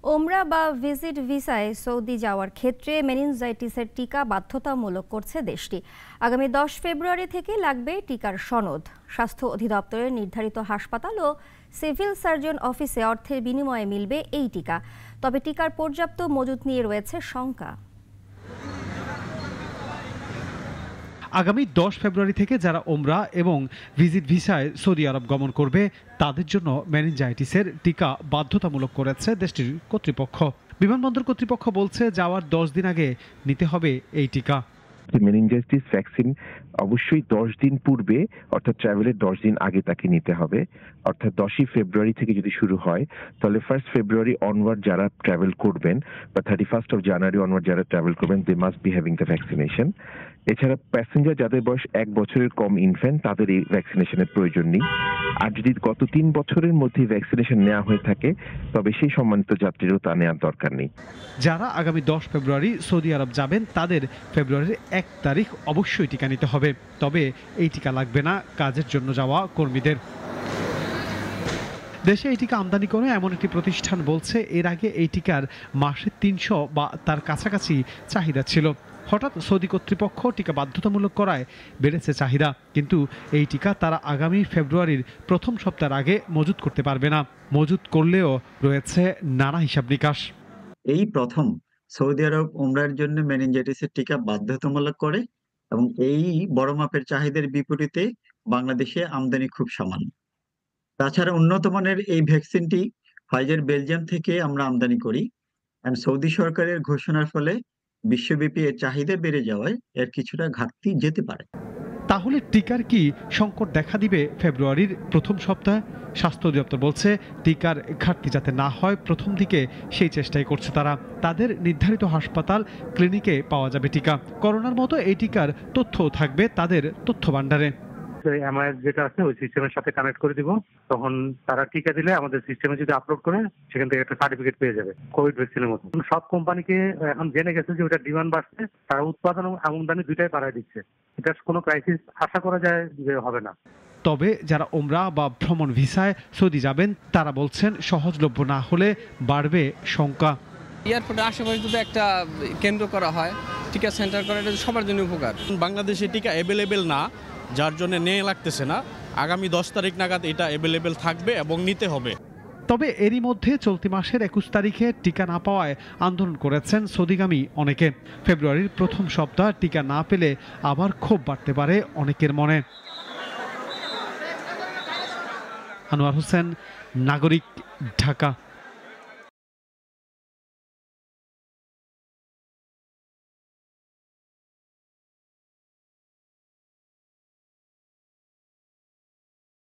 ওমরা বা ভিজিট ভিসায় সৌদি যাওয়ার ক্ষেত্রে মেনিনজাইটিসের টিকা বাধ্যতামূলক করছে দেশটি। আগামী 10 ফেব্রুয়ারি থেকে লাগবে টিকার সনদ। স্বাস্থ্য অধিদপ্তরের নির্ধারিত হাসপাতাল ও সিভিল সার্জন অফিসে অর্থের বিনিময়ে মিলবে এই টিকা। তবে টিকার পর্যাপ্ত মজুত নিয়ে রয়েছে শঙ্কা। আগামী 10 ফেব্রুয়ারি থেকে যারা ওমরা এবং ভিজিট ভিসায় সৌদি আরব গমন করবে তাদের জন্য মেনিনজাইটিসের টিকা বাধ্যতামূলক করেছে দেশটির কর্তৃপক্ষ। বিমানবন্দর কর্তৃপক্ষ বলছে যাওয়ার 10 দিন আগে নিতে হবে এই টিকা। মেনিনজাইটিস ভ্যাকসিন অবশ্যই 10 দিন পূর্বে অর্থাৎ ট্রাভেলের 10 দিন আগে তাকে নিতে হবে। অর্থাৎ 10ই ফেব্রুয়ারি থেকে যদি শুরু হয় তাহলে 1 ফেব্রুয়ারি অনওয়ার্ড যারা ট্রাভেল করবেন বা 31 অফ জানুয়ারি অনওয়ার্ড যারা ট্রাভেল করবেন they must be having the vaccination. এছাড়া প্যাসেঞ্জার যাদের বয়স 1 বছরের কম ইনফ্যান্ট তাদের এই ভ্যাকসিনেশনের প্রয়োজন নেই। আর যদি গত 3 বছরের মধ্যে ভ্যাকসিনেশন নেওয়া হয়ে থাকে তবে সেই সম্মানিত যাত্রীরও তা নেওয়ার দরকার নেই। যারা আগামী 10 ফেব্রুয়ারি সৌদি আরব যাবেন তাদের ফেব্রুয়ারির 1 তারিখ অবশ্যই টিকা নিতে হবে। তবে এই টিকা লাগবে না কাজের জন্য যাওয়া কর্মীদের। দেশে এই টিকা আমদানি করে এমন একটি প্রতিষ্ঠান বলছে এর আগে এই টিকার মাসে 300 বা তার কাছাকাছি চাহিদা ছিল। হঠাৎ সৌদি কর্তৃপক্ষ টিকা বাধ্যতামূলক করায় বেড়েছে চাহিদা। কিন্তু এই টিকা তারা আগামী ফেব্রুয়ারির প্রথম সপ্তাহের আগে মজুত করতে পারবে না। মজুত করলেও রয়েছে নানা হিসাব নিকাশ। এই প্রথম সৌদি আরব উমরার জন্য মেনিনজাইটিসের টিকা বাধ্যতামূলক করে এবং এই বড় মাপের চাহিদার বিপরীতে বাংলাদেশে আমদানি খুব সামান্য। তাছাড়া উন্নত মানের এই ভ্যাকসিনটি ফাইজার বেলজিয়াম থেকে আমরা আমদানি করি। সৌদি সরকারের ঘোষণার ফলে বিশ্বব্যাপী এর চাহিদা বেড়ে যাওয়ায় এর কিছুটা ঘাটতি যেতে পারে। তাহলে টিকার কি সংকট দেখা দিবে ফেব্রুয়ারির প্রথম সপ্তাহে? স্বাস্থ্য অধিদপ্তর বলছে টিকার ঘাটতি যাতে না হয় প্রথম দিকে সেই চেষ্টাই করছে তারা। তাদের নির্ধারিত হাসপাতাল ক্লিনিকে পাওয়া যাবে টিকা। করোনার মতো এই টিকার তথ্যও থাকবে তাদের তথ্য ভান্ডারে। এমআইএস যেটা আছে ওই সিস্টেমের সাথে কানেক্ট করে দিব, তখন তারা টিকা দিলে আমাদের সিস্টেমে যদি আপলোড করে সেখান থেকে একটা সার্টিফিকেট পেয়ে যাবে কোভিড ভ্যাকসিনের মতো। সব কোম্পানিকে এখন জেনে গেছে যে ওটা ডিমান্ড বাড়ছে, তারা উৎপাদন এবং আমদানি দুইটাই বাড়ায় দিচ্ছে। এটা কোনো ক্রাইসিস আশা করা যায় যে হবে না। তবে যারা ওমরা বা ভ্রমণ ভিসায় সৌদি যাবেন তারা বলছেন সহজলভ্য না হলে বাড়বে শঙ্কা। এয়ারপোর্টের আশেপাশে যদি একটা কেন্দ্র করা হয়, টিকা সেন্টার করা, এটা সবার জন্য উপকার। বাংলাদেশে টিকা অ্যাভেলেবেল না, যার জন্য নেওয়া লাগতেছে না। আগামী 10 তারিখ নাগাদ এটা অ্যাভেলেবেল থাকবে এবং নিতে হবে। তবে এরই মধ্যে চলতি মাসের 21 তারিখে টিকা না পাওয়ায় আন্দোলন করেছেন সৌদিগামী অনেকে। ফেব্রুয়ারির প্রথম সপ্তাহ টিকা না পেলে আবার ক্ষোভ বাড়তে পারে অনেকের মনে। আনোয়ার হোসেন, নাগরিক, ঢাকা।